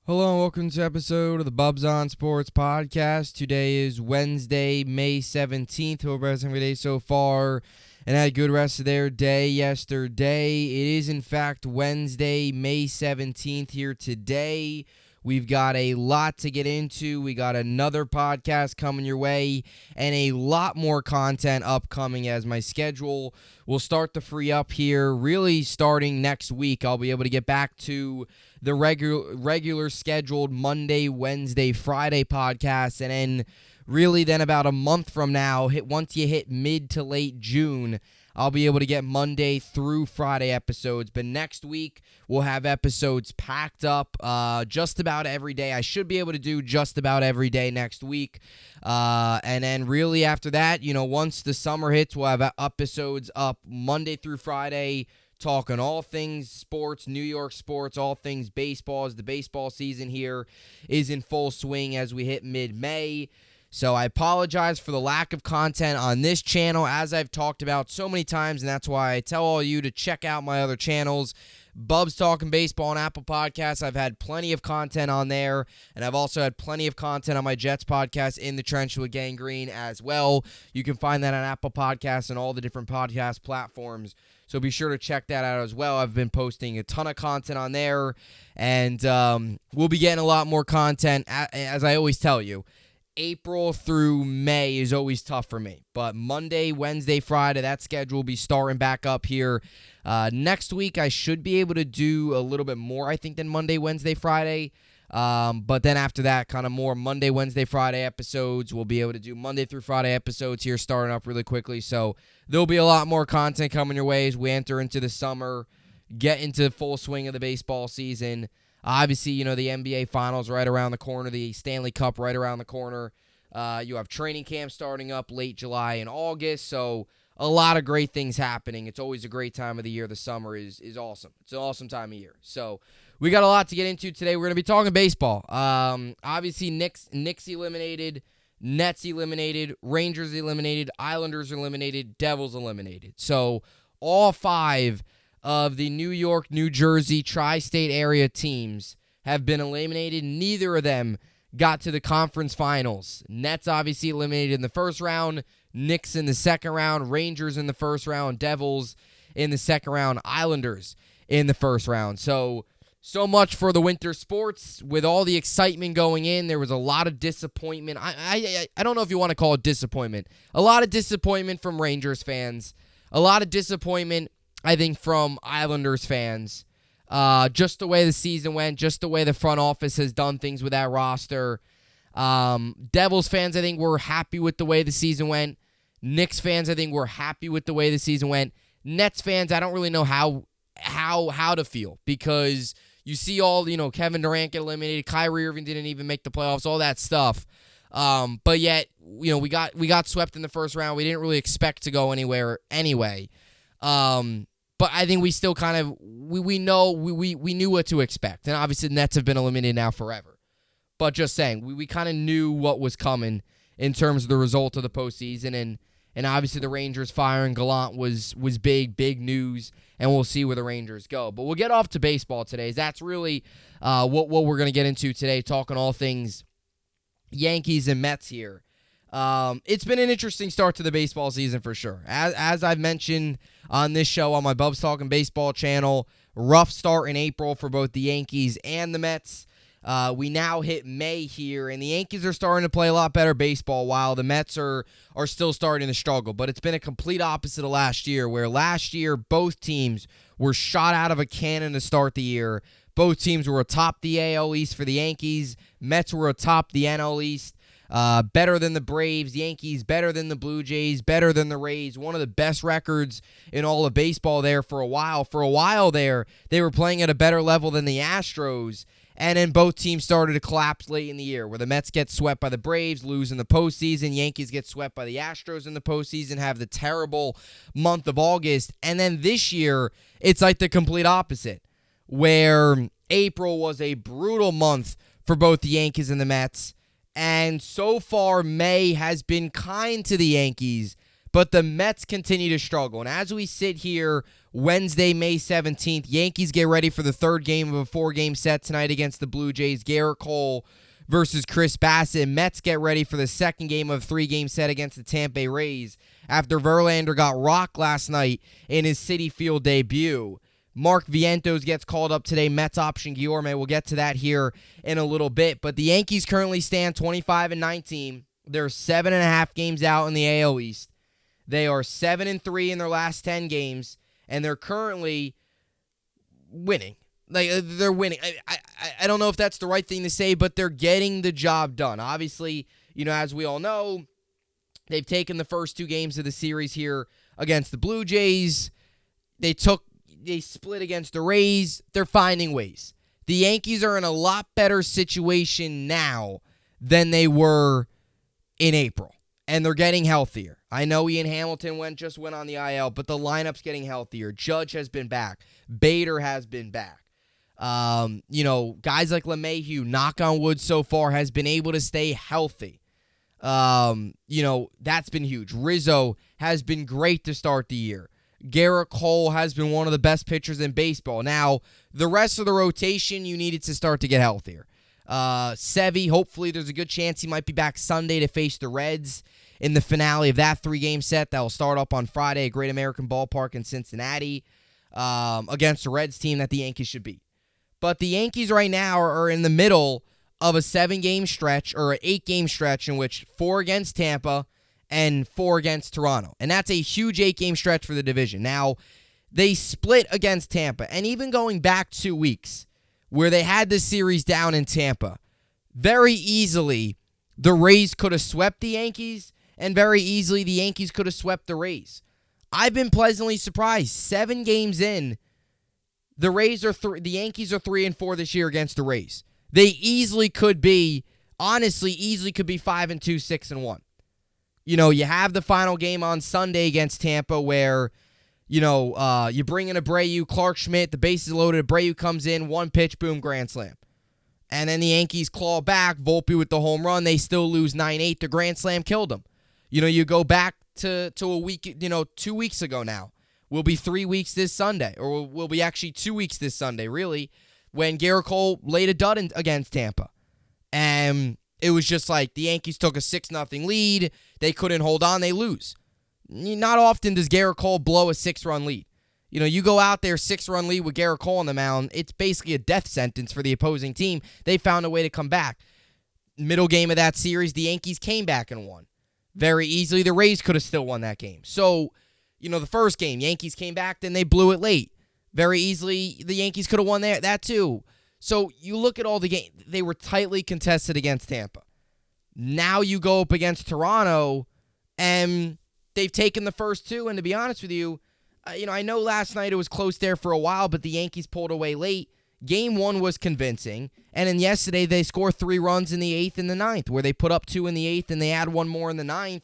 Hello and welcome to episode of the Bubbs on Sports podcast. Today is Wednesday, May 17th. Hope everybody's having a good day so far and had a good rest of their day yesterday. It is in fact Wednesday, May 17th here today. We've got a lot to get into. We got another podcast coming your way and a lot more content upcoming as my schedule will start to free up here. Really starting next week, I'll be able to get back to the regular scheduled Monday, Wednesday, Friday podcast, and then about a month from now, once you hit mid to late June, I'll be able to get Monday through Friday episodes. But next week, we'll have episodes packed up just about every day. I should be able to do just about every day next week. And then really after that, once the summer hits, we'll have episodes up Monday through Friday, talking all things sports, New York sports, all things baseball, as the baseball season here is in full swing as we hit mid-May. So I apologize for the lack of content on this channel, as I've talked about so many times, and that's why I tell all you to check out my other channels. Bubbs Talking Baseball on Apple Podcasts. I've had plenty of content on there, and I've also had plenty of content on my Jets podcast, In the Trench with Gangrene, as well. You can find that on Apple Podcasts and all the different podcast platforms. So be sure to check that out as well. I've been posting a ton of content on there, and we'll be getting a lot more content, as I always tell you. April through May is always tough for me. But Monday, Wednesday, Friday, that schedule will be starting back up here. Next week, I should be able to do a little bit more, I think, than Monday, Wednesday, Friday. But then after that, kind of more Monday, Wednesday, Friday episodes. We'll be able to do Monday through Friday episodes here starting up really quickly. So there'll be a lot more content coming your way as we enter into the summer, get into the full swing of the baseball season. Obviously, the NBA Finals right around the corner, the Stanley Cup right around the corner. You have training camp starting up late July and August, so a lot of great things happening. It's always a great time of the year. The summer is awesome. It's an awesome time of year. So we got a lot to get into today. We're going to be talking baseball. Obviously, Knicks eliminated, Nets eliminated, Rangers eliminated, Islanders eliminated, Devils eliminated. So all five of the New York, New Jersey, tri-state area teams have been eliminated. Neither of them got to the conference finals. Nets obviously eliminated in the first round, Knicks in the second round, Rangers in the first round, Devils in the second round, Islanders in the first round. So much for the winter sports. With all the excitement going in, there was a lot of disappointment. I don't know if you want to call it disappointment. A lot of disappointment from Rangers fans. A lot of disappointment, I think, from Islanders fans. Just the way the season went, just the way the front office has done things with that roster. Devils fans, I think, were happy with the way the season went. Knicks fans, I think, were happy with the way the season went. Nets fans, I don't really know how to feel, because you see all, Kevin Durant get eliminated, Kyrie Irving didn't even make the playoffs, all that stuff. But yet, we got swept in the first round. We didn't really expect to go anywhere anyway. But I think we still kind of we knew what to expect, and obviously the Nets have been eliminated now forever. But just saying, we kind of knew what was coming in terms of the result of the postseason, and obviously the Rangers firing Gallant was big news, and we'll see where the Rangers go. But we'll get off to baseball today. That's really what we're going to get into today, talking all things Yankees and Mets here. It's been an interesting start to the baseball season for sure. As I've mentioned on this show on my Bubbs Talking Baseball channel, rough start in April for both the Yankees and the Mets. We now hit May here, and the Yankees are starting to play a lot better baseball, while the Mets are still starting to struggle. But it's been a complete opposite of last year, where last year both teams were shot out of a cannon to start the year. Both teams were atop the AL East for the Yankees. Mets were atop the NL East. Better than the Braves, Yankees better than the Blue Jays, better than the Rays. One of the best records in all of baseball there for a while. For a while there, they were playing at a better level than the Astros. And then both teams started to collapse late in the year, where the Mets get swept by the Braves, lose in the postseason. Yankees get swept by the Astros in the postseason, have the terrible month of August. And then this year, it's like the complete opposite, where April was a brutal month for both the Yankees and the Mets. And so far, May has been kind to the Yankees, But the Mets continue to struggle. And as we sit here Wednesday, May 17th, Yankees get ready for the third game of a 4-game set tonight against the Blue Jays. Garrett Cole versus Chris Bassett. Mets get ready for the second game of a 3-game set against the Tampa Bay Rays after Verlander got rocked last night in his Citi Field debut. Mark Vientos gets called up today. Mets option Guillorme. We'll get to that here in a little bit. But the Yankees currently stand 25-19. They're 7.5 games out in the AL East. They are 7-3 in their last 10 games, and they're currently winning. They're winning. I don't know if that's the right thing to say, but they're getting the job done. Obviously, as we all know, they've taken the first 2 games of the series here against the Blue Jays. They split against the Rays. They're finding ways. The Yankees are in a lot better situation now than they were in April, and they're getting healthier. I know Ian Hamilton just went on the IL, but the lineup's getting healthier. Judge has been back. Bader has been back. Guys like LeMahieu, knock on wood so far, has been able to stay healthy. That's been huge. Rizzo has been great to start the year. Garrett Cole has been one of the best pitchers in baseball. Now, the rest of the rotation, you needed to start to get healthier. Sevy, hopefully there's a good chance he might be back Sunday to face the Reds in the finale of that 3-game set that will start up on Friday at Great American Ballpark in Cincinnati against the Reds team that the Yankees should beat. But the Yankees right now are in the middle of a 7-game stretch or an 8-game stretch in which 4 against Tampa and 4 against Toronto. And that's a huge 8-game stretch for the division. Now, they split against Tampa, and even going back 2 weeks where they had this series down in Tampa, very easily the Rays could have swept the Yankees, and very easily the Yankees could have swept the Rays. I've been pleasantly surprised. 7 games in, the Yankees are 3-4 this year against the Rays. They easily could be 5-2, 6-1. You have the final game on Sunday against Tampa where, you bring in Abreu, Clark Schmidt, the bases loaded, Abreu comes in, 1 pitch, boom, grand slam. And then the Yankees claw back, Volpe with the home run, they still lose 9-8, the grand slam killed them. You go back to a week, 2 weeks ago now. We'll be 3 weeks this Sunday, or we'll be actually 2 weeks this Sunday, really, when Garrett Cole laid a dud against Tampa. And it was just like the Yankees took a 6-0 lead. They couldn't hold on. They lose. Not often does Garrett Cole blow a 6-run lead. You go out there, 6-run lead with Garrett Cole on the mound, it's basically a death sentence for the opposing team. They found a way to come back. Middle game of that series, the Yankees came back and won. Very easily, the Rays could have still won that game. So, the first game, Yankees came back, then they blew it late. Very easily, the Yankees could have won that too. So, you look at all the games, they were tightly contested against Tampa. Now you go up against Toronto, and they've taken the first 2, and to be honest with you, I know last night it was close there for a while, but the Yankees pulled away late. Game 1 was convincing, and then yesterday they scored 3 runs in the 8th and the 9th, where they put up 2 in the 8th, and they add 1 more in the 9th.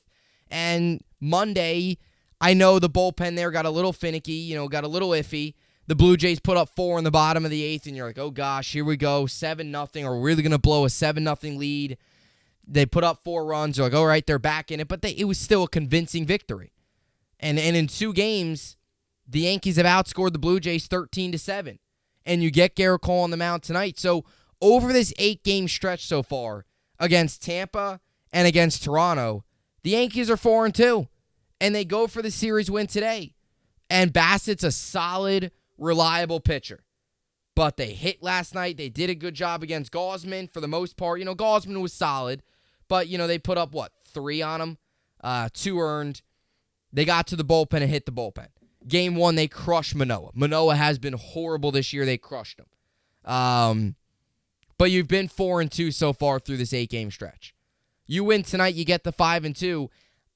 And Monday, I know the bullpen there got a little finicky, got a little iffy. The Blue Jays put up 4 in the bottom of the 8th, and you're like, oh gosh, here we go, 7-0. Are we really going to blow a 7-0 lead? They put up 4 runs. You're like, all right, they're back in it. But it was still a convincing victory. And in 2 games, the Yankees have outscored the Blue Jays 13-7. And you get Garrett Cole on the mound tonight. So over this 8-game stretch so far against Tampa and against Toronto, the Yankees are 4-2. And they go for the series win today. And Bassett's a solid, reliable pitcher. But they hit last night. They did a good job against Gausman for the most part. Gausman was solid. But, they put up, 3 on him? 2 earned. They got to the bullpen and hit the bullpen. Game 1, they crushed Manoah. Manoah has been horrible this year. They crushed him. But you've been 4-2 so far through this 8-game stretch. You win tonight, you get the 5-2.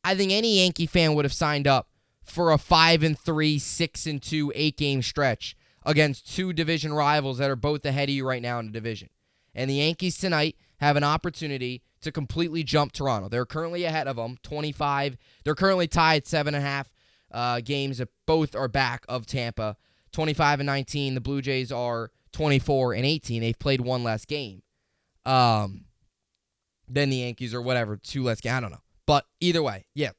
I think any Yankee fan would have signed up for a 5-3, 6-2, 8-game stretch against 2 division rivals that are both ahead of you right now in the division. And the Yankees tonight have an opportunity to completely jump Toronto. They're currently ahead of them, 25. They're currently tied 7.5 games. Both are back of Tampa, 25-19. The Blue Jays are 24-18. They've played 1 less game than the Yankees or whatever, 2 less games. I don't know. But either way, yeah,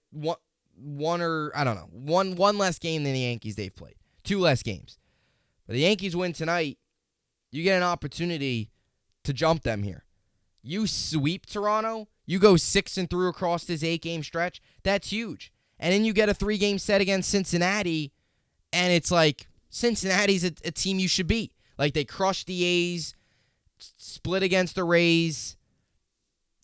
one less game than the Yankees they've played. 2 less games. But the Yankees win tonight, you get an opportunity to jump them here. You sweep Toronto, you go 6-3 across this 8-game stretch. That's huge. And then you get a 3-game set against Cincinnati, and it's like Cincinnati's a team you should beat. Like, they crushed the A's, split against the Rays.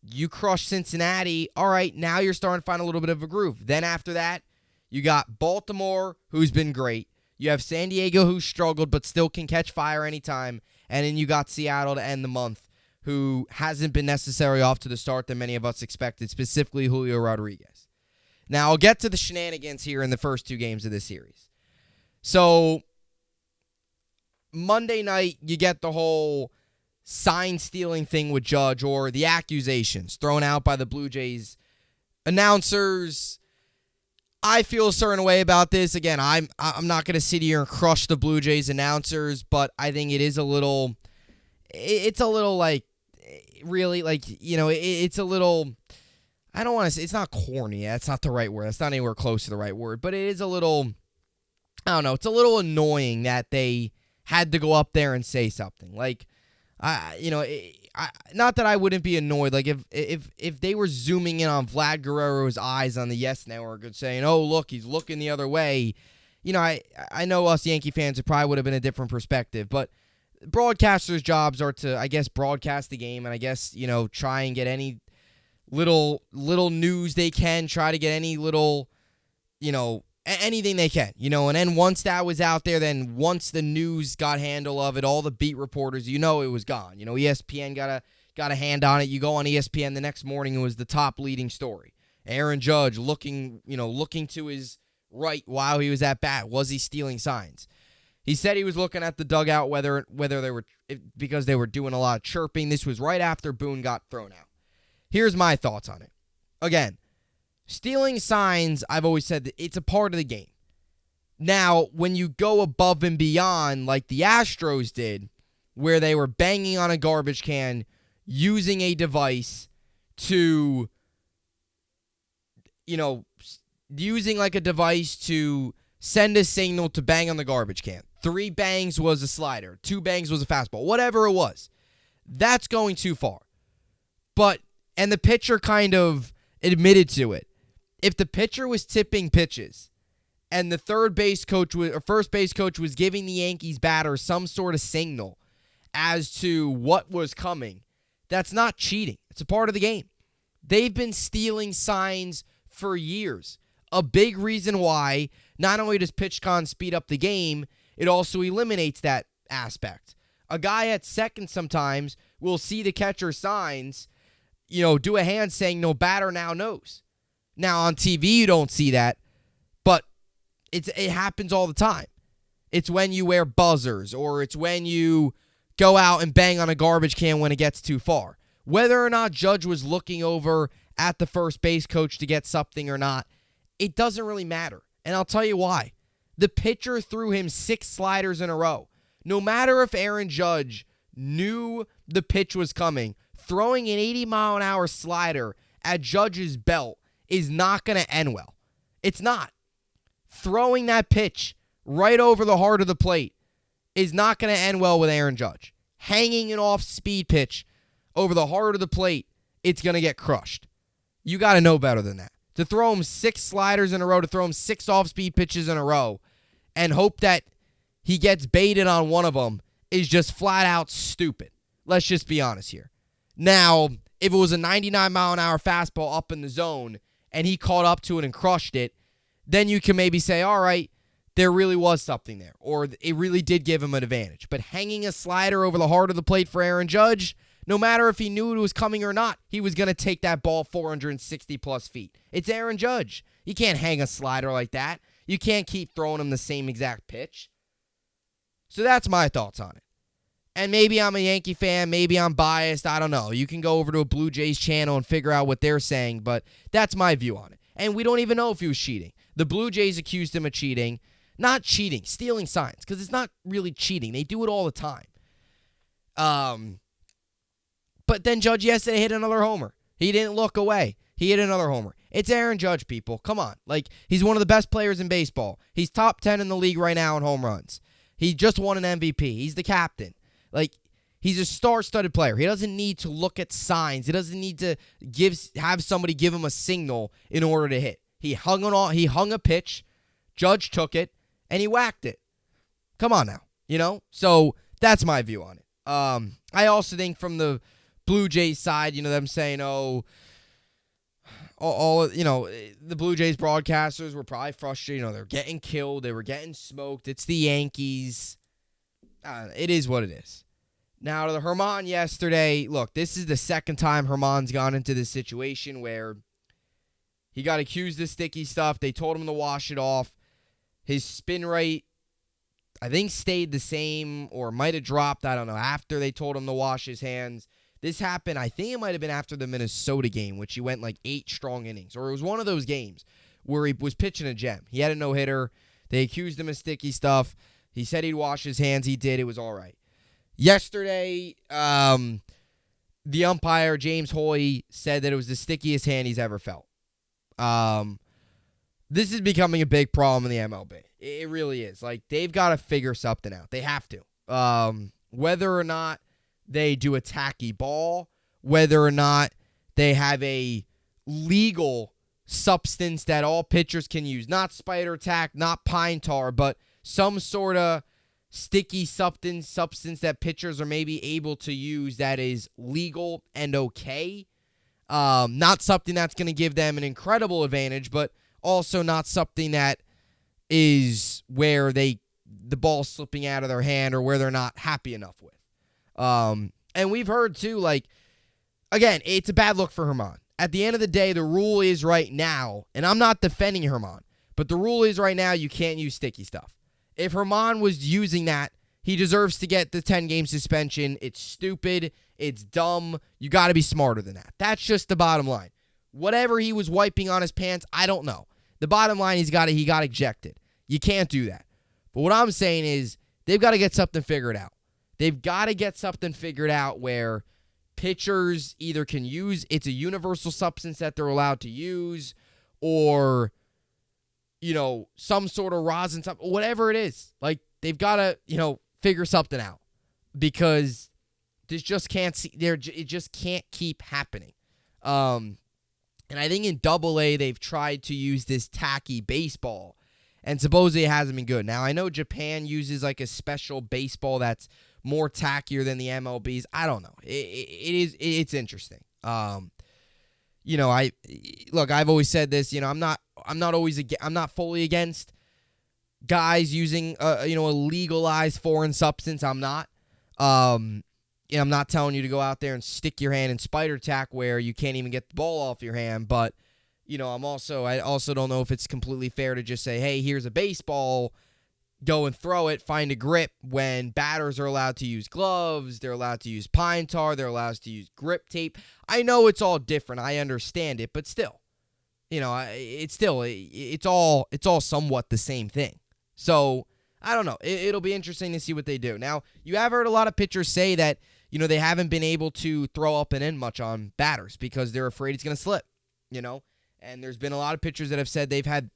You crushed Cincinnati. All right, now you're starting to find a little bit of a groove. Then after that, you got Baltimore, who's been great. You have San Diego, who struggled but still can catch fire anytime. And then you got Seattle to end the month, who hasn't been necessarily off to the start that many of us expected, specifically Julio Rodriguez. Now, I'll get to the shenanigans here in the first 2 games of this series. So, Monday night, you get the whole sign-stealing thing with Judge, or the accusations thrown out by the Blue Jays announcers. I feel a certain way about this. Again, I'm not going to sit here and crush the Blue Jays announcers, but I think it is a little, it's a little like, really, like, you know, it's a little, I don't want to say, it's not corny. That's not the right word. That's not anywhere close to the right word, but it is a little, I don't know, it's a little annoying that they had to go up there and say something. Like, not that I wouldn't be annoyed. Like, if they were zooming in on Vlad Guerrero's eyes on the Yes Network and saying, oh, look, he's looking the other way, you know, I know us Yankee fans, it probably would have been a different perspective. But broadcasters' jobs are to, I guess, broadcast the game and I guess, you know, try and get any little news they can, try to get any little, you know, anything they can, you know, and then once that was out there, then once the news got handle of it, all the beat reporters, you know, it was gone. You know, ESPN got a hand on it. You go on ESPN the next morning, it was the top leading story. Aaron Judge looking to his right while he was at bat. Was he stealing signs? He said he was looking at the dugout whether they were, because they were doing a lot of chirping. This was right after Boone got thrown out. Here's my thoughts on it. Again, stealing signs, I've always said that it's a part of the game. Now, when you go above and beyond, like the Astros did, where they were banging on a garbage can, using a device to, you know, using like a device to send a signal to bang on the garbage can. 3 bangs was a slider. 2 bangs was a fastball. Whatever it was. That's going too far. And the pitcher kind of admitted to it. If the pitcher was tipping pitches and the first base coach was giving the Yankees batter some sort of signal as to what was coming, that's not cheating. It's a part of the game. They've been stealing signs for years. A big reason why not only does PitchCon speed up the game, it also eliminates that aspect. A guy at second sometimes will see the catcher's signs, you know, do a hand saying no batter now knows. Now on TV you don't see that, but it happens all the time. It's when you wear buzzers, or it's when you go out and bang on a garbage can when it gets too far. Whether or not Judge was looking over at the first base coach to get something or not, it doesn't really matter. And I'll tell you why. The pitcher threw him 6 sliders in a row. No matter if Aaron Judge knew the pitch was coming, throwing an 80-mile-an-hour slider at Judge's belt is not going to end well. It's not. Throwing that pitch right over the heart of the plate is not going to end well with Aaron Judge. Hanging an off-speed pitch over the heart of the plate, it's going to get crushed. You got to know better than that. To throw him 6 sliders in a row, to throw him 6 off-speed pitches in a row, and hope that he gets baited on one of them is just flat out stupid. Let's just be honest here. Now, if it was a 99-mile-an-hour fastball up in the zone and he caught up to it and crushed it, then you can maybe say, all right, there really was something there, or it really did give him an advantage. But hanging a slider over the heart of the plate for Aaron Judge, no matter if he knew it was coming or not, he was going to take that ball 460-plus feet. It's Aaron Judge. You can't hang a slider like that. You can't keep throwing him the same exact pitch. So that's my thoughts on it. And maybe I'm a Yankee fan, maybe I'm biased, I don't know. You can go over to a Blue Jays channel and figure out what they're saying, but that's my view on it. And we don't even know if he was cheating. The Blue Jays accused him of cheating. Not cheating, stealing signs, because it's not really cheating. They do it all the time. But then Judge yesterday hit another homer. He didn't look away. He hit another homer. It's Aaron Judge, people. Come on. Like, he's one of the best players in baseball. He's top 10 in the league right now in home runs. He just won an MVP. He's the captain. Like, he's a star-studded player. He doesn't need to look at signs. He doesn't need to have somebody give him a signal in order to hit. He hung a pitch, Judge took it, and he whacked it. Come on now, So that's my view on it. I also think from the Blue Jays side, them saying, the Blue Jays broadcasters were probably frustrated. They're getting killed. They were getting smoked. It's the Yankees. It is what it is. Now, to the Herman yesterday, look, this is the second time Herman's gone into this situation where he got accused of sticky stuff. They told him to wash it off. His spin rate, I think, stayed the same or might have dropped, I don't know, after they told him to wash his hands. This happened, I think it might have been after the Minnesota game, which he went like 8 strong innings. Or it was one of those games where he was pitching a gem. He had a no-hitter. They accused him of sticky stuff. He said he'd wash his hands. He did. It was all right. Yesterday, the umpire, James Hoy, said that it was the stickiest hand he's ever felt. This is becoming a big problem in the MLB. It really is. Like, they've got to figure something out. They have to. Whether or not they do a tacky ball, whether or not they have a legal substance that all pitchers can use. Not spider tack, not pine tar, but some sort of sticky substance that pitchers are maybe able to use that is legal and okay. Not something that's going to give them an incredible advantage, but also not something that is where the ball's slipping out of their hand or where they're not happy enough with. And we've heard too, like, again, it's a bad look for Herman. At the end of the day, the rule is right now, and I'm not defending Herman, but the rule is right now you can't use sticky stuff. If Herman was using that, he deserves to get the 10-game suspension. It's stupid. It's dumb. You got to be smarter than that. That's just the bottom line. Whatever he was wiping on his pants, I don't know. The bottom line, he got ejected. You can't do that. But what I'm saying is they've got to get something figured out. They've got to get something figured out where pitchers either can use, it's a universal substance that they're allowed to use, or some sort of rosin, whatever it is. Like, they've got to, figure something out, because this just it just can't keep happening. And I think in Double-A, they've tried to use this tacky baseball, and supposedly it hasn't been good. Now, I know Japan uses like a special baseball that's more tackier than the MLB's. I don't know. It's interesting. I've always said this. I'm not fully against guys using a legalized foreign substance. I'm not. I'm not telling you to go out there and stick your hand in spider tack where you can't even get the ball off your hand. But I also don't know if it's completely fair to just say, hey, here's a baseball, go and throw it, find a grip, when batters are allowed to use gloves, they're allowed to use pine tar, they're allowed to use grip tape. I know it's all different. I understand it, but still, it's all somewhat the same thing. So I don't know. It'll be interesting to see what they do. Now, you have heard a lot of pitchers say that, they haven't been able to throw up and in much on batters because they're afraid it's going to slip, And there's been a lot of pitchers that have said they've had,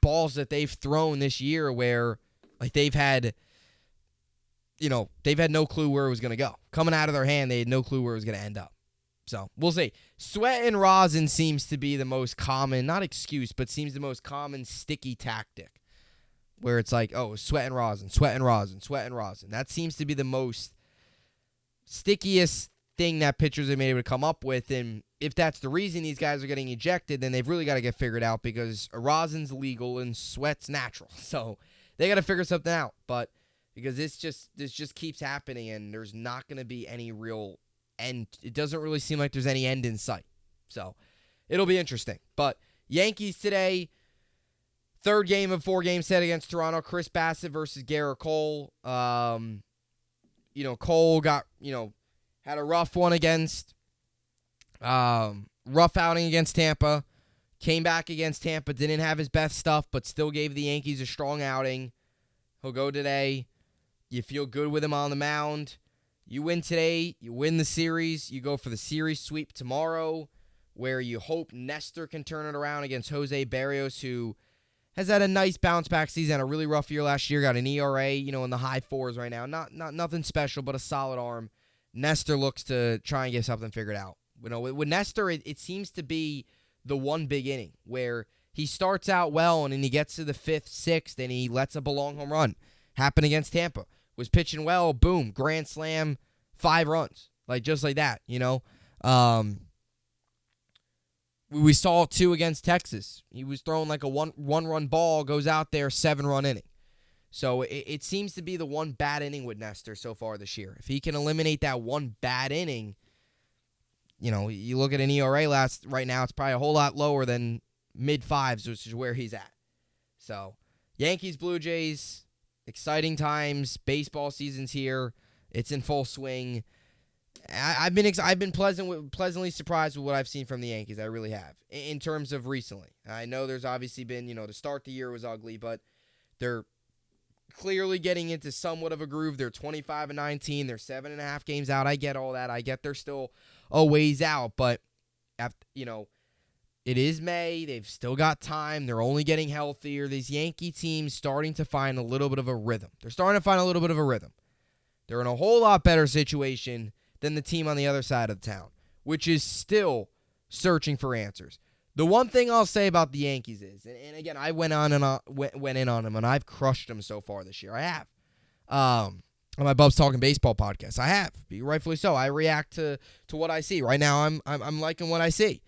balls that they've thrown this year where, like, they've had no clue where it was going to go. Coming out of their hand, they had no clue where it was going to end up. So, we'll see. Sweat and rosin seems to be the most common, not excuse, but seems the most common sticky tactic, where it's like, oh, sweat and rosin, sweat and rosin, sweat and rosin. That seems to be the most stickiest thing that pitchers have been able to come up with. And if that's the reason these guys are getting ejected, then they've really got to get figured out, because rosin's legal and sweat's natural. So they got to figure something out. But because this just keeps happening, and there's not going to be any real end. It doesn't really seem like there's any end in sight. So it'll be interesting. But Yankees today, third game of 4-game set against Toronto. Chris Bassett versus Garrett Cole. Cole got, had a rough one rough outing against Tampa. Came back against Tampa, didn't have his best stuff, but still gave the Yankees a strong outing. He'll go today. You feel good with him on the mound. You win today, you win the series. You go for the series sweep tomorrow. where you hope Nestor can turn it around against Jose Barrios, who has had a nice bounce-back season, a really rough year last year, got an ERA, in the high fours right now. Not nothing special, but a solid arm. Nestor looks to try and get something figured out. With Nestor, it seems to be the one big inning where he starts out well and then he gets to the 5th, 6th, and he lets up a long home run. Happened against Tampa. Was pitching well, boom, grand slam, 5 runs. Just like that, We saw 2 against Texas. He was throwing like a one-run ball, goes out there, 7-run inning. So it seems to be the one bad inning with Nestor so far this year. If he can eliminate that one bad inning, you look at an ERA right now, it's probably a whole lot lower than mid-5s, which is where he's at. So Yankees, Blue Jays, exciting times. Baseball season's here. It's in full swing. I've been pleasantly surprised with what I've seen from the Yankees. I really have, in terms of recently. I know there's obviously been, to start the year was ugly, but they're clearly getting into somewhat of a groove. They're 25-19. They're 7.5 games out. I get all that. I get they're still a ways out, but it is May. They've still got time. They're only getting healthier. These Yankee teams starting to find a little bit of a rhythm. They're in a whole lot better situation than the team on the other side of the town, which is still searching for answers. The one thing I'll say about the Yankees is, and again, I went in on them, and I've crushed them so far this year. I have. On my Bubbs Talking Baseball podcast, I have. Rightfully so. I react to what I see. Right now, I'm liking what I see.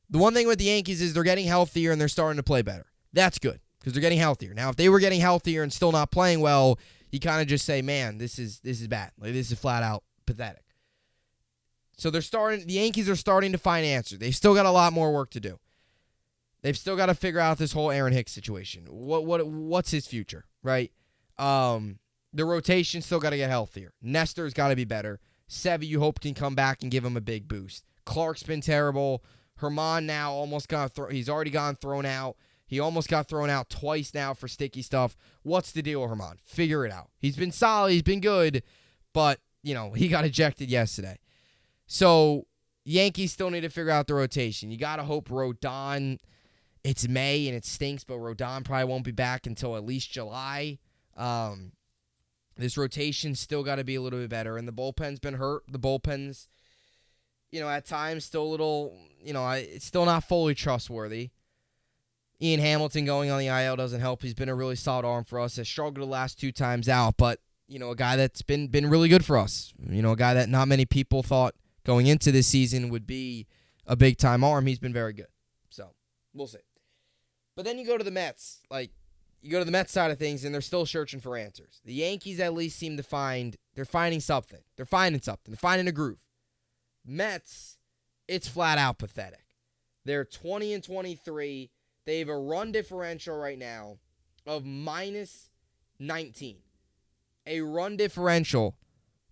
The one thing with the Yankees is they're getting healthier and they're starting to play better. That's good because they're getting healthier. Now, if they were getting healthier and still not playing well, you kind of just say, man, this is bad. This is flat out pathetic. So the Yankees are starting to find answers. They've still got a lot more work to do. They've still got to figure out this whole Aaron Hicks situation. What's his future, right? The rotation still got to get healthier. Nestor's got to be better. Sevy, you hope, can come back and give him a big boost. Clark's been terrible. Herman now he's already gotten thrown out. He almost got thrown out twice now for sticky stuff. What's the deal with Herman? Figure it out. He's been solid. He's been good, but, he got ejected yesterday. So Yankees still need to figure out the rotation. You got to hope Rodon, it's May and it stinks, but Rodon probably won't be back until at least July. This rotation's still got to be a little bit better, and the bullpen's been hurt. The bullpen's, at times still a little, it's still not fully trustworthy. Ian Hamilton going on the IL doesn't help. He's been a really solid arm for us. Has struggled the last 2 times out, but, a guy that's been really good for us. A guy that not many people thought going into this season would be a big-time arm. He's been very good. So, we'll see. But then you go to the Mets. You go to the Mets side of things, and they're still searching for answers. The Yankees at least seem to they're finding something. They're finding something. They're finding a groove. Mets, it's flat out pathetic. They're 20-23. They have a run differential right now of minus 19. A run differential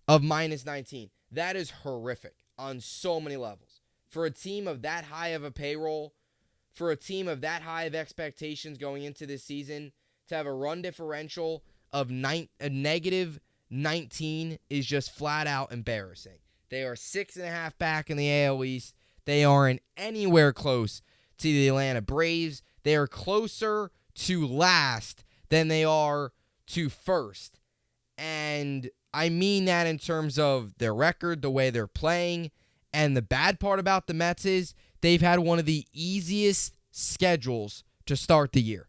of minus 19. That is horrific on so many levels. For a team of that high of a payroll, for a team of that high of expectations going into this season, to have a run differential of a negative 19 is just flat out embarrassing. They are 6.5 back in the AL East. They aren't anywhere close to the Atlanta Braves. They are closer to last than they are to first. And I mean that in terms of their record, the way they're playing. And the bad part about the Mets is they've had one of the easiest schedules to start the year.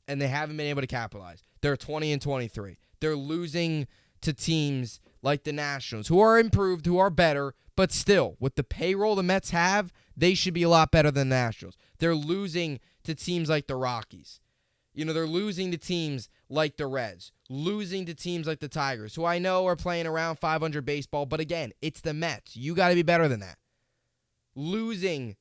And they haven't been able to capitalize. They're 20-23. They're losing to teams like the Nationals, who are improved, who are better, but still, with the payroll the Mets have, they should be a lot better than the Nationals. They're losing to teams like the Rockies. They're losing to teams like the Reds, losing to teams like the Tigers, who I know are playing around 500 baseball, but again, it's the Mets. You got to be better than that. Losing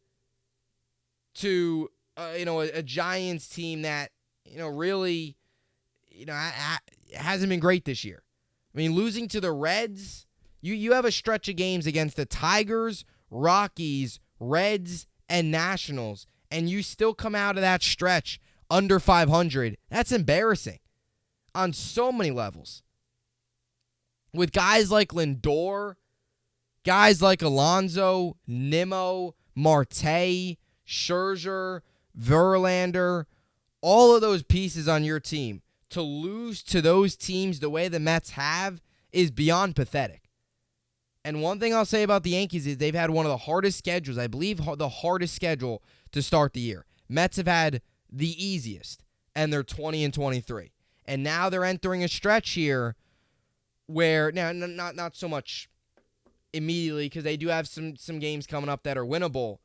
to, a Giants team that, really, hasn't been great this year. I mean, losing to the Reds, you have a stretch of games against the Tigers, Rockies, Reds, and Nationals, and you still come out of that stretch under 500. That's embarrassing on so many levels. With guys like Lindor, guys like Alonso, Nimmo, Marte, Scherzer, Verlander, all of those pieces on your team, to lose to those teams the way the Mets have is beyond pathetic. And one thing I'll say about the Yankees is they've had one of the hardest schedules, I believe the hardest schedule to start the year. Mets have had the easiest, and they're 20-23. And now they're entering a stretch here where, now not so much immediately because they do have some games coming up that are winnable,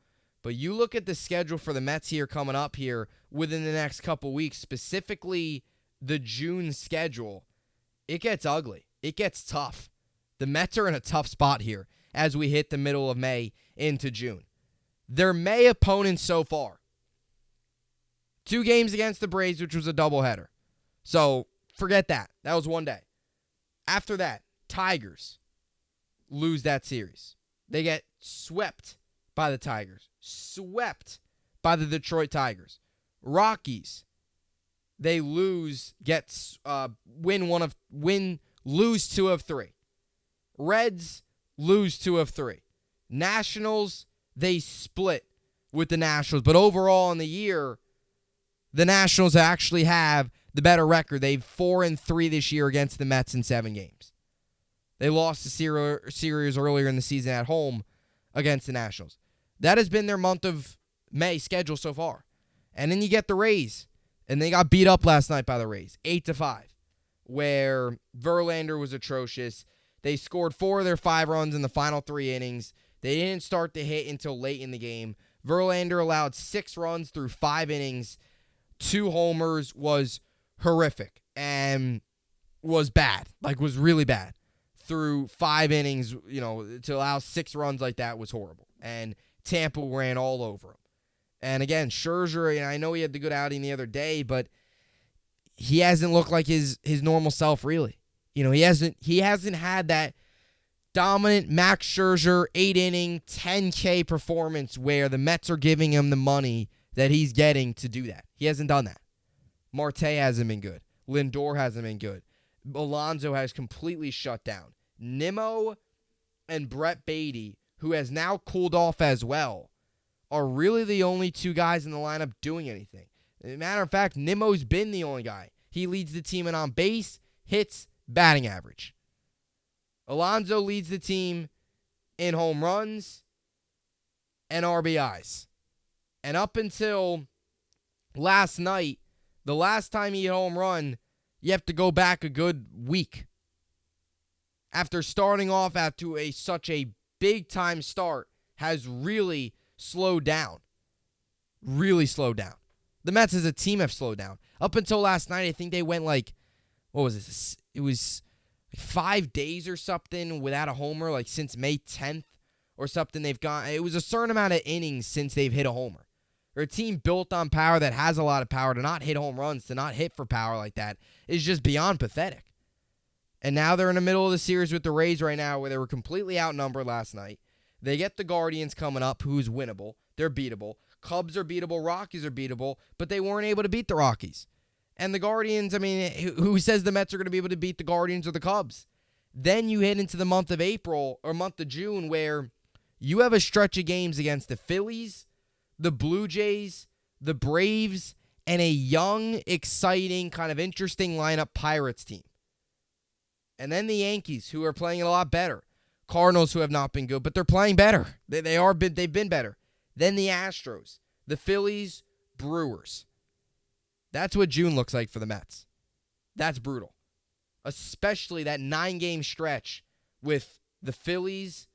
but you look at the schedule for the Mets here coming up here within the next couple weeks, specifically the June schedule, it gets ugly. It gets tough. The Mets are in a tough spot here as we hit the middle of May into June. Their May opponents so far: 2 games against the Braves, which was a doubleheader. So forget that. That was one day. After that, Tigers lose that series. They get swept by the Tigers. Swept by the Detroit Tigers. Rockies, they lose, lose 2 of 3. Reds lose 2 of 3. Nationals, they split with the Nationals. But overall in the year, the Nationals actually have the better record. They've 4-3 this year against the Mets in 7 games. They lost the series earlier in the season at home against the Nationals. That has been their month of May schedule so far. And then you get the Rays, and they got beat up last night by the Rays, 8-5, where Verlander was atrocious. They scored 4 of their 5 runs in the final 3 innings. They didn't start to hit until late in the game. Verlander allowed 6 runs through 5 innings. 2 homers, was horrific and was bad, was really bad. Through 5 innings, to allow 6 runs like that was horrible. And Tampa ran all over him. And again, Scherzer, I know he had the good outing the other day, but he hasn't looked like his normal self, really. He hasn't had that dominant Max Scherzer 8-inning 10K performance where the Mets are giving him the money that he's getting to do that. He hasn't done that. Marte hasn't been good. Lindor hasn't been good. Alonso has completely shut down. Nimmo and Brett Beatty, who has now cooled off as well, are really the only 2 guys in the lineup doing anything. As a matter of fact, Nimmo's been the only guy. He leads the team in on base, hits, batting average. Alonso leads the team in home runs and RBIs. And up until last night, the last time he hit a home run, you have to go back a good week. After starting off after such a big-time start, has really slowed down. Really slowed down. The Mets as a team have slowed down. Up until last night, I think they went what was this? It was 5 days or something without a homer, since May 10th or something. It was a certain amount of innings since they've hit a homer. Or a team built on power that has a lot of power to not hit home runs, to not hit for power like that, is just beyond pathetic. And now they're in the middle of the series with the Rays right now, where they were completely outnumbered last night. They get the Guardians coming up, who's winnable. They're beatable. Cubs are beatable. Rockies are beatable. But they weren't able to beat the Rockies. And the Guardians, who says the Mets are going to be able to beat the Guardians or the Cubs? Then you hit into the month of April, or month of June, where you have a stretch of games against the Phillies, the Blue Jays, the Braves, and a young, exciting, kind of interesting lineup Pirates team. And then the Yankees, who are playing a lot better. Cardinals, who have not been good, but they're playing better. They've been better. Then the Astros, the Phillies, Brewers. That's what June looks like for the Mets. That's brutal. Especially that 9-game stretch with the Phillies,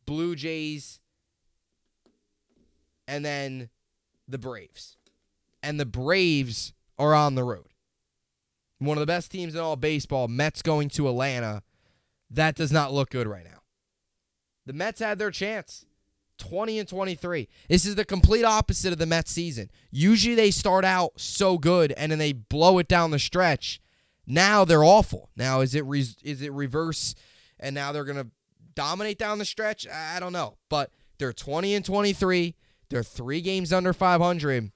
Blue Jays, and then the Braves. And the Braves are on the road. One of the best teams in all baseball, Mets going to Atlanta. That does not look good right now. The Mets had their chance. 20-23. This is the complete opposite of the Mets season. Usually they start out so good and then they blow it down the stretch. Now they're awful. Now is it reverse and now they're going to dominate down the stretch? I don't know. But they're 20-23. They're 3 games under 500.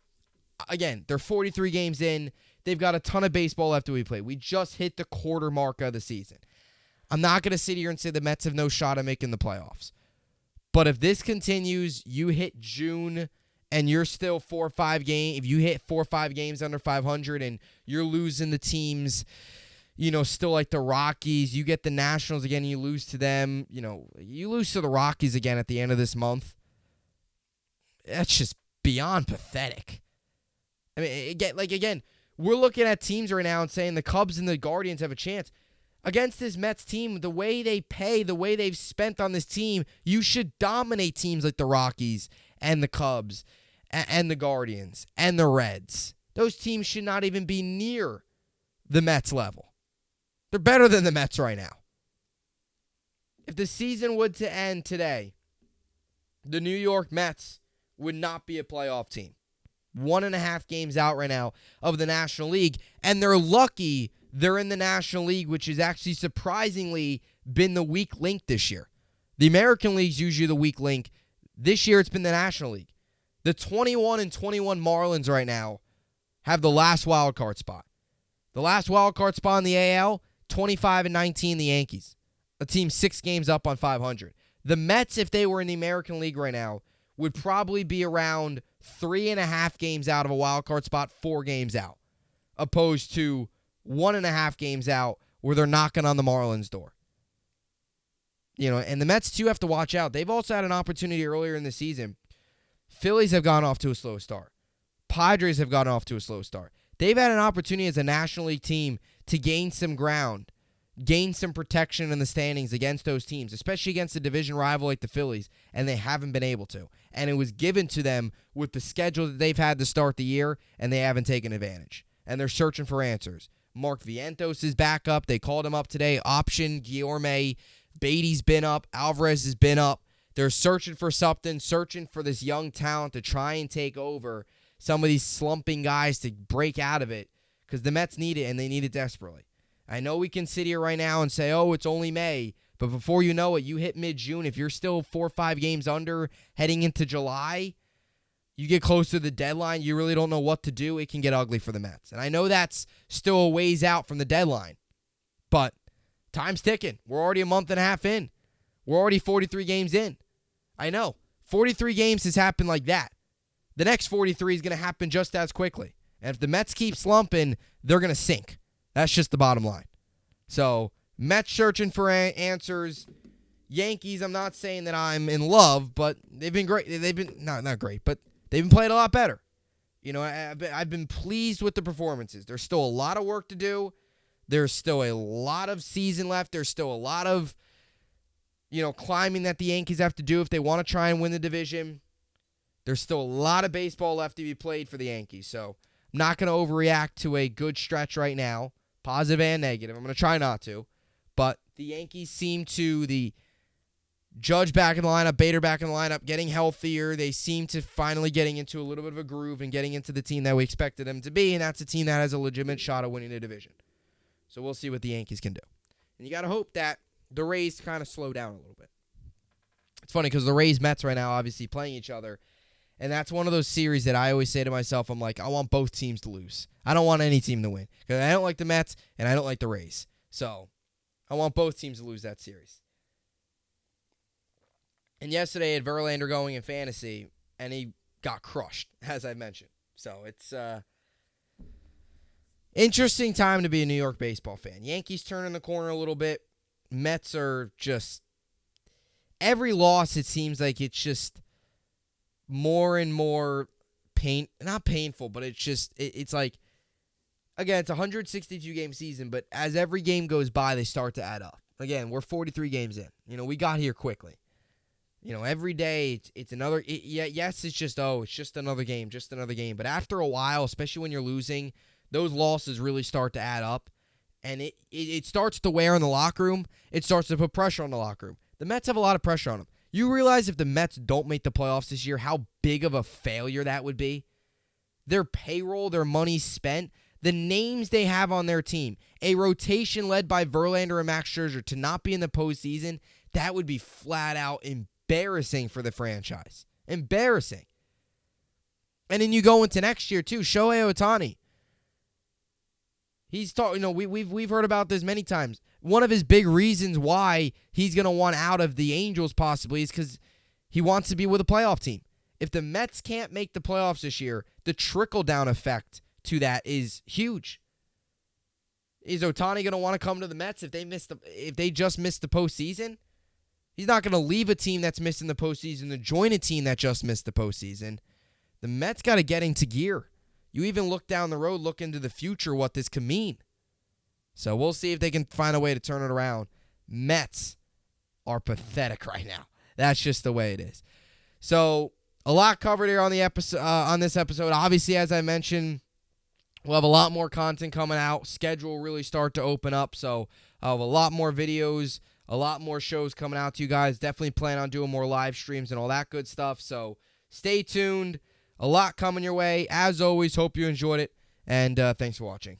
Again, they're 43 games in. They've got a ton of baseball left to be played. We just hit the quarter mark of the season. I'm not going to sit here and say the Mets have no shot at making the playoffs. But if this continues, you hit June and you're still 4 or 5 games. If you hit 4 or 5 games under 500 and you're losing the teams, still like the Rockies, you get the Nationals again and you lose to them. You lose to the Rockies again at the end of this month. That's just beyond pathetic. I mean, again, we're looking at teams right now and saying the Cubs and the Guardians have a chance. Against this Mets team, the way they pay, the way they've spent on this team, you should dominate teams like the Rockies and the Cubs and the Guardians and the Reds. Those teams should not even be near the Mets level. They're better than the Mets right now. If the season would to end today, the New York Mets would not be a playoff team. 1.5 games out right now of the National League, and they're lucky they're in the National League, which has actually surprisingly been the weak link this year. The American League's usually the weak link. This year it's been the National League. The 21-21 Marlins right now have the last wild card spot. The last wild card spot in the AL, 25-19 the Yankees. A team 6 games up on 500. The Mets, if they were in the American League right now, would probably be around 3.5 games out of a wild card spot, 4 games out, opposed to 1.5 games out where they're knocking on the Marlins' door. And the Mets, too, have to watch out. They've also had an opportunity earlier in the season. Phillies have gone off to a slow start. Padres have gotten off to a slow start. They've had an opportunity as a National League team to gain some ground, gain some protection in the standings against those teams, especially against a division rival like the Phillies, and they haven't been able to. And it was given to them with the schedule that they've had to start the year, and they haven't taken advantage. And they're searching for answers. Mark Vientos is back up. They called him up today. Option, Guillorme. Beatty's been up. Alvarez has been up. They're searching for something, searching for this young talent to try and take over some of these slumping guys to break out of it, because the Mets need it, and they need it desperately. I know we can sit here right now and say, oh, it's only May, but before you know it, you hit mid-June. If you're still 4 or 5 games under heading into July, you get close to the deadline, you really don't know what to do. It can get ugly for the Mets. And I know that's still a ways out from the deadline, but time's ticking. We're already a month and a half in. We're already 43 games in. I know. 43 games has happened like that. The next 43 is going to happen just as quickly. And if the Mets keep slumping, they're going to sink. That's just the bottom line. So, Mets searching for answers. Yankees, I'm not saying that I'm in love, but they've been great. They've been, not great, but they've been playing a lot better. I've been pleased with the performances. There's still a lot of work to do. There's still a lot of season left. There's still a lot of, climbing that the Yankees have to do if they want to try and win the division. There's still a lot of baseball left to be played for the Yankees. So, I'm not going to overreact to a good stretch right now, positive and negative. I'm going to try not to. But the Yankees seem to, the Judge back in the lineup, Bader back in the lineup, getting healthier. They seem to finally getting into a little bit of a groove and getting into the team that we expected them to be, and that's a team that has a legitimate shot of winning the division. So we'll see what the Yankees can do. And you got to hope that the Rays kind of slow down a little bit. It's funny because the Rays-Mets right now obviously playing each other, and that's one of those series that I always say to myself, I'm like, I want both teams to lose. I don't want any team to win because I don't like the Mets and I don't like the Rays. So I want both teams to lose that series. And yesterday I had Verlander going in fantasy, and he got crushed, as I mentioned. So it's interesting time to be a New York baseball fan. Yankees turning the corner a little bit. Mets are just, every loss it seems like it's just more and more not painful, but it's just, it's like, again, it's a 162-game season, but as every game goes by, they start to add up. Again, we're 43 games in. We got here quickly. Every day it's another. Yes, it's just another game, But after a while, especially when you're losing, those losses really start to add up, and it starts to wear in the locker room. It starts to put pressure on the locker room. The Mets have a lot of pressure on them. You realize if the Mets don't make the playoffs this year, how big of a failure that would be? Their payroll, their money spent, the names they have on their team, a rotation led by Verlander and Max Scherzer to not be in the postseason, that would be flat out embarrassing for the franchise. Embarrassing. And then you go into next year too. Shohei Ohtani. He's talking. We've heard about this many times. One of his big reasons why he's going to want out of the Angels possibly is because He wants to be with a playoff team. If the Mets can't make the playoffs this year, the trickle-down effect to that is huge. Is Ohtani going to want to come to the Mets if they just missed the postseason? He's not going to leave a team that's missing the postseason to join a team that just missed the postseason. The Mets got to get into gear. You even look down the road, look into the future, what this could mean. So we'll see if they can find a way to turn it around. Mets are pathetic right now. That's just the way it is. So a lot covered here on the episode. On this episode, obviously, as I mentioned, we'll have a lot more content coming out. Schedule will really start to open up. So I'll have a lot more videos, a lot more shows coming out to you guys. Definitely plan on doing more live streams and all that good stuff. So stay tuned. A lot coming your way. As always, hope you enjoyed it. And thanks for watching.